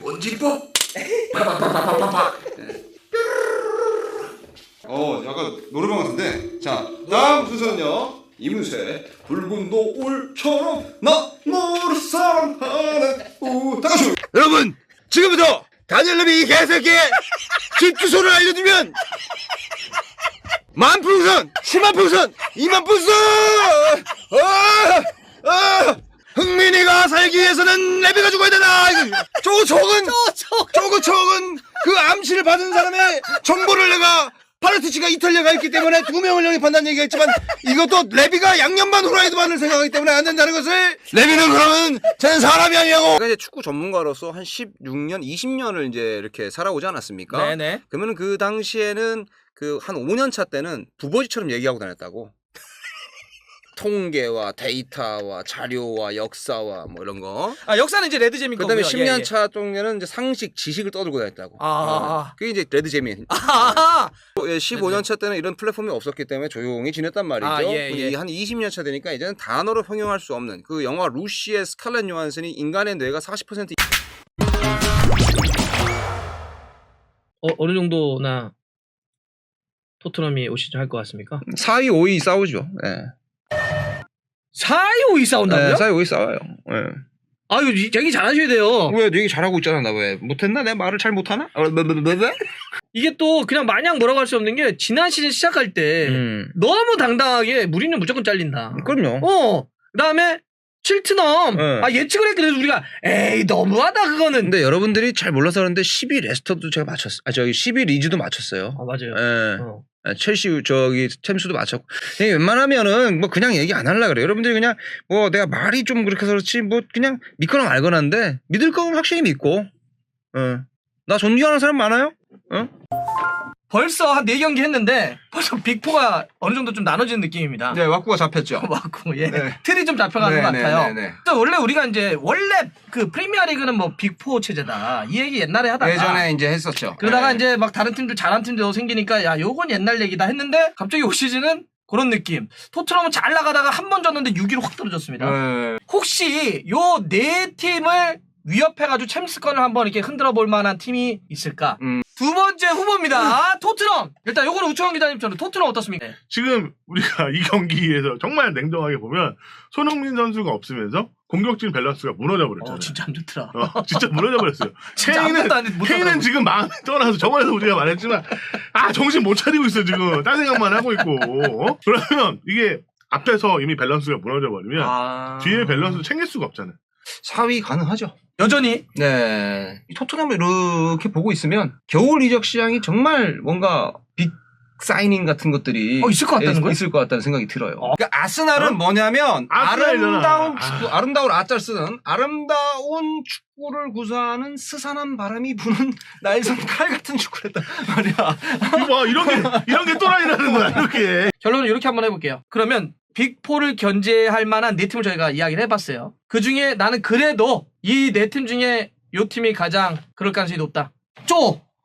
원진법. 파파파파파파. 약간 노래방 같은데. 자, 다음 순서는요. 이문세 붉은 노을처럼 나 너를 사랑하네. 다 같이. 여러분, 지금부터 다니엘님이 이 개새끼의 집 주소를 알려주면 만풍선, 10만풍선, 2만풍선. 흥민이가 살기 위해서는 레비가 죽어야 된다. 조총은 그 암시를 받은 사람의 정보를 내가 파르투치가 이탈리아 가 있기 때문에 2명을 영입한다는 얘기가 있지만 이것도 레비가 양념반 후라이드반을 생각하기 때문에 안 된다는 것을. 레비는 그러면 쟤는 사람이 아니냐고. 제가 이제 축구 전문가로서 한 16년, 20년을 이제 이렇게 살아오지 않았습니까? 네네. 그러면 그 당시에는 그 한 5년 차 때는 부버지처럼 얘기하고 다녔다고. 통계와 데이터와 자료와 역사와 뭐 이런 거. 아, 역사는 이제 레드재민 거고요. 그다음에 10년 차 동네는 이제 상식, 지식을 떠들고 다녔다고. 그게 이제 레드재민. 15년 차 때는 이런 플랫폼이 없었기 때문에 조용히 지냈단 말이죠. 한 20년 차 되니까 이제는 단어로 형용할 수 없는 그 영화 루시의 스칼렛 요한슨이 인간의 뇌가 40% 어느 정도나 토트넘이 올 시즌 할 것 같습니까? 4위, 5위 싸우죠. 네. 4위, 5위 싸운다고요? 4위, 5위 싸워요. 네. 아, 이거 얘기 잘하셔야 돼요. 왜 얘기 잘하고 있잖아. 나 왜 못했나? 내 말을 잘 못하나? 이게 또 그냥 마냥 뭐라고 할 수 없는 게 지난 시즌 시작할 때 너무 당당하게 무리는 무조건 잘린다. 그럼요. 그다음에 칠트넘 예측을 했거든요. 우리가 에이 너무하다 그거는. 근데 여러분들이 잘 몰라서 그런데 10위 레스터도 제가 맞췄어요. 10위 리즈도 맞췄어요. 맞아요. 예. 첼시 챔스도 맞췄고. 웬만하면은 뭐 그냥 얘기 안 하려고 그래요. 여러분들이 그냥 뭐 내가 말이 좀 그렇게 해서 그렇지 뭐 그냥 믿거나 말거나인데 믿을 거면 확실히 믿고. 나 존경하는 사람 많아요. 벌써 한 4경기 했는데 벌써 빅4가 어느 정도 좀 나눠지는 느낌입니다. 네, 왁구가 잡혔죠. 맞고, 예. 네. 틀이 좀 잡혀가는 것 네, 같아요. 네, 네. 원래 우리가 원래 그 프리미어 리그는 뭐 빅4 체제다. 이 얘기 옛날에 하다가. 예전에 이제 했었죠. 그러다가 네. 이제 막 다른 팀들 잘한 팀도 생기니까 야, 요건 옛날 얘기다 했는데 갑자기 올 시즌은 그런 느낌. 토트넘은 잘 나가다가 한 번 졌는데 6위로 확 떨어졌습니다. 네. 혹시 요 4팀을 위협해가지고 챔스권을 한번 이렇게 흔들어 볼 만한 팀이 있을까? 두 번째 후보입니다. 토트넘. 일단 요거는 우청원 기자님처럼 토트넘 어떻습니까? 지금 우리가 이 경기에서 정말 냉정하게 보면 손흥민 선수가 없으면서 공격진 밸런스가 무너져 버렸잖아요. 진짜 안 좋더라. 진짜 무너져 버렸어요. 진짜 아무것도 안 해, 못 케인은 하더라고. 지금 마음이 떠나서 저번에도 우리가 말했지만 정신 못 차리고 있어 지금. 딴 생각만 하고 있고. 그러면 이게 앞에서 이미 밸런스가 무너져 버리면 뒤에 밸런스 챙길 수가 없잖아요. 4위 가능하죠. 여전히 네. 토트넘을 이렇게 보고 있으면 겨울 이적 시장이 정말 뭔가 빅 사이닝 같은 것들이 있을 것 같다는 거예요? 있을 것 같다는 생각이 들어요. 그러니까 아스날은 뭐냐면 아스날이잖아. 아름다운 축구, 아름다운 아짤 쓰는 아름다운 축구를 구사하는 스산한 바람이 부는 날선 칼 같은 축구를 했단 말이야. 뭐 이런 게 또라이라는 거야 이렇게. 결론은 이렇게 한번 해볼게요. 그러면 빅4를 견제할 만한 4팀을 저희가 이야기를 해봤어요. 그 중에 나는 그래도 이 4팀 중에 요 팀이 가장 그럴 가능성이 높다.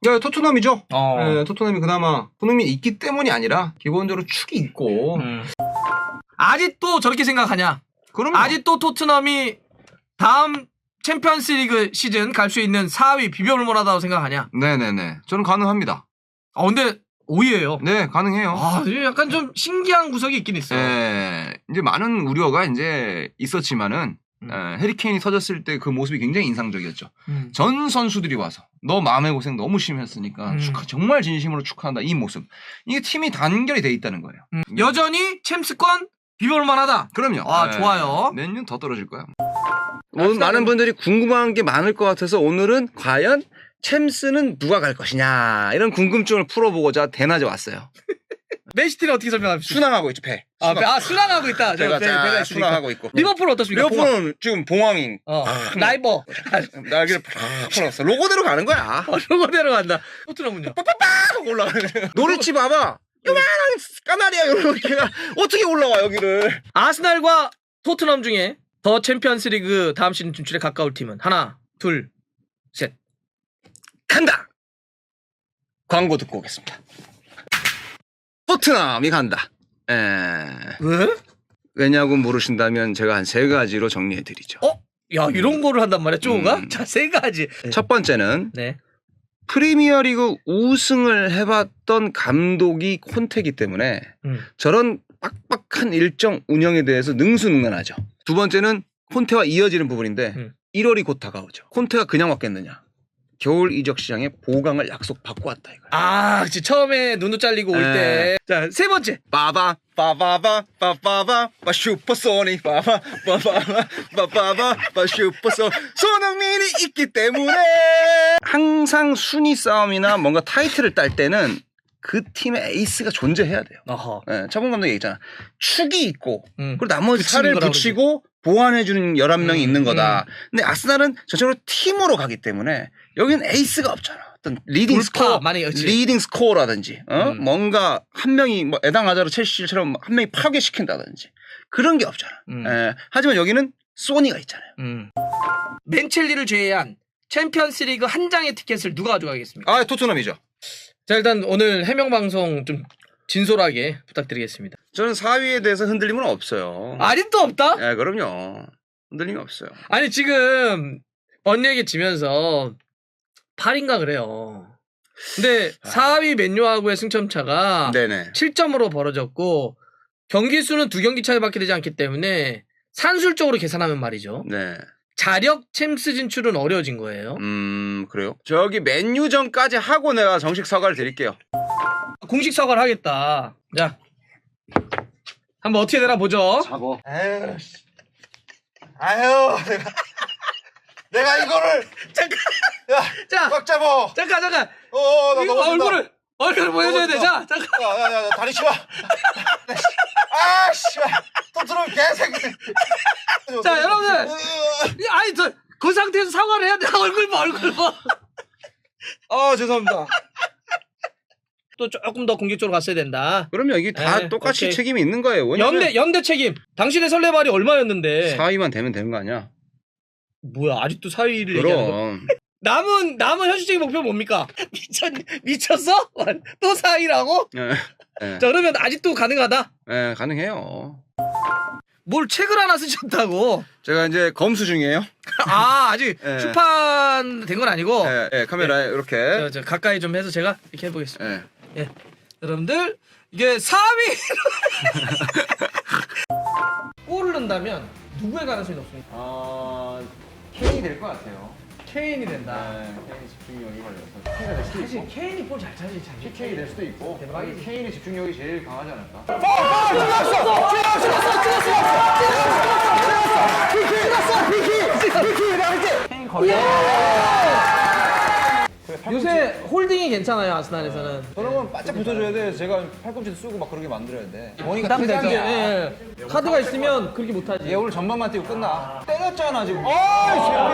야, 토트넘이죠. 어. 네, 토트넘이 그나마 손흥민이 있기 때문이 아니라 기본적으로 축이 있고. 아직도 저렇게 생각하냐? 그러면 아직도 토트넘이 다음 챔피언스리그 시즌 갈 수 있는 4위 비벼볼 만하다고 생각하냐? 네네네. 저는 가능합니다. 근데 5위예요. 네, 가능해요. 이게 약간 좀 신기한 구석이 있긴 있어요. 네, 이제 많은 우려가 이제 있었지만은 해리케인이 터졌을 때 그 모습이 굉장히 인상적이었죠. 전 선수들이 와서 너 마음의 고생 너무 심했으니까 정말 진심으로 축하한다 이 모습. 이게 팀이 단결이 돼 있다는 거예요. 여전히 챔스권 비벼볼 만하다. 그럼요. 좋아요. 몇 년 더 떨어질 거야. 오늘 많은 분들이 궁금한 게 많을 것 같아서 오늘은 과연 챔스는 누가 갈 것이냐 이런 궁금증을 풀어보고자 대낮에 왔어요. 맨시티는 어떻게 설명합니까? 순항하고 있죠, 배. 순항하고 있다. 배가 배가 있으니까. 순항하고 있고. 리버풀은 어떻습니까? 리버풀은 지금 봉황인. 라이버. 날개를 팍 풀었어. 로고대로 가는 거야. 로고대로 간다. 토트넘은요? 빡빡 올라가는 거야. 노리치 봐봐. 요만한 까마리야 이렇게가 어떻게 올라와 여기를. 아스날과 토트넘 중에 더 챔피언스리그 다음 시즌 진출에 가까울 팀은 하나, 둘, 셋. 간다. 광고 듣고 오겠습니다. 토트넘이 간다. 왜? 왜냐고 물으신다면 제가 한 3가지로 정리해드리죠. 야, 이런 거를 한단 말이야, 쪼가? 자, 세 가지. 첫 번째는 네. 프리미어리그 우승을 해봤던 감독이 콘테이기 때문에 저런 빡빡한 일정 운영에 대해서 능수능란하죠. 두 번째는 콘테와 이어지는 부분인데 1월이 곧 다가오죠. 콘테가 그냥 왔겠느냐. 겨울 이적 시장에 보강을 약속받고 왔다 이거야. 아, 그치. 처음에 눈도 잘리고 올 때. 자, 세 번째. 빠바 빠바바 빠바바 빠 슈퍼소닉 빠바 빠바바 빠바바 빠 슈퍼소 손흥민이 있기 때문에 항상 순위 싸움이나 뭔가 타이틀을 딸 때는 그 팀의 에이스가 존재해야 돼요. 어허. 네, 차범 감독이 얘기했잖아. 축이 있고 그리고 붙이는 나머지 살을 거라고 붙이고 보완해주는 11명이 있는 거다. 근데 아스날은 전체적으로 팀으로 가기 때문에 여기는 에이스가 없잖아. 어떤 리딩 스코어, 리딩 스코어라든지 뭔가 한 명이 뭐 에당 아자르 첼시처럼 한 명이 파괴시킨다든지 그런 게 없잖아. 예, 하지만 여기는 소니가 있잖아요. 맨첼리를 제외한 챔피언스리그 한 장의 티켓을 누가 가져가겠습니까? 아, 토트넘이죠. 자, 일단 오늘 해명 방송 좀 진솔하게 부탁드리겠습니다. 저는 4위에 대해서 흔들림은 없어요. 아직도 없다? 예, 그럼요. 흔들림이 없어요. 아니, 지금 언얘기 지면서 8인가 그래요. 근데 4위 맨유하고의 승점차가 네네. 7점으로 벌어졌고 경기 수는 2경기 차이밖에 되지 않기 때문에 산술적으로 계산하면 말이죠. 네. 자력 챔스 진출은 어려워진 거예요. 그래요? 저기 맨유전까지 하고 내가 정식 사과를 드릴게요. 공식 사과를 하겠다. 자, 한번 어떻게 되나 보죠. 잡어. 아유, 내가 이거를 잠깐. 야, 자, 꽉 잡어. 잠깐. 나 이거 넘어진다. 얼굴을 보여줘야 돼. 자, 잠깐. 야, 다리 치워. 아, 씨. 토트넘 개새끼. 자, 여러분들. 아니, 그 상태에서 사과를 해야 돼. 얼굴 봐. 아, 죄송합니다. 또 조금 더 공격적으로 갔어야 된다. 그러면 이게 다 네, 똑같이 오케이. 책임이 있는 거예요. 연대 책임. 당신의 설레발이 얼마였는데? 4위만 되면 되는 거 아니야? 뭐야, 아직도 4위를 얘기하는 거? 그럼. 남은 현실적인 목표 뭡니까? 미쳤어? 또 4위라고? 네. 자, 그러면 아직도 가능하다? 네, 가능해요. 뭘 책을 하나 쓰셨다고? 제가 이제 검수 중이에요. 아, 아직 네. 출판 된 건 아니고. 카메라에 이렇게. 저 가까이 좀 해서 제가 이렇게 해보겠습니다. 네. 예. 여러분들, 이게 4위! 골을 넣는다면 누구의 가능성이 높습니까? 케인이 될 것 같아요. 케인이 된다. 케인이 집중력이 걸려서. 사실 케인이 볼 잘 차지, 참. PK 될 수도 있고. 대박이지. 케인의 집중력이 제일 강하지 않을까? 요새 홀딩이 괜찮아요, 아스날에서는. 저러면 바짝 붙여줘야 돼. 제가 팔꿈치도 쓰고 막 그렇게 만들어야 돼. 머니가 부담되죠. 퇴장이야. 예. 카드가 있으면 그렇게 못하지. 얘 오늘 전반만 뛰고 끝나. 때렸잖아 지금. 아, 이 새끼 저거.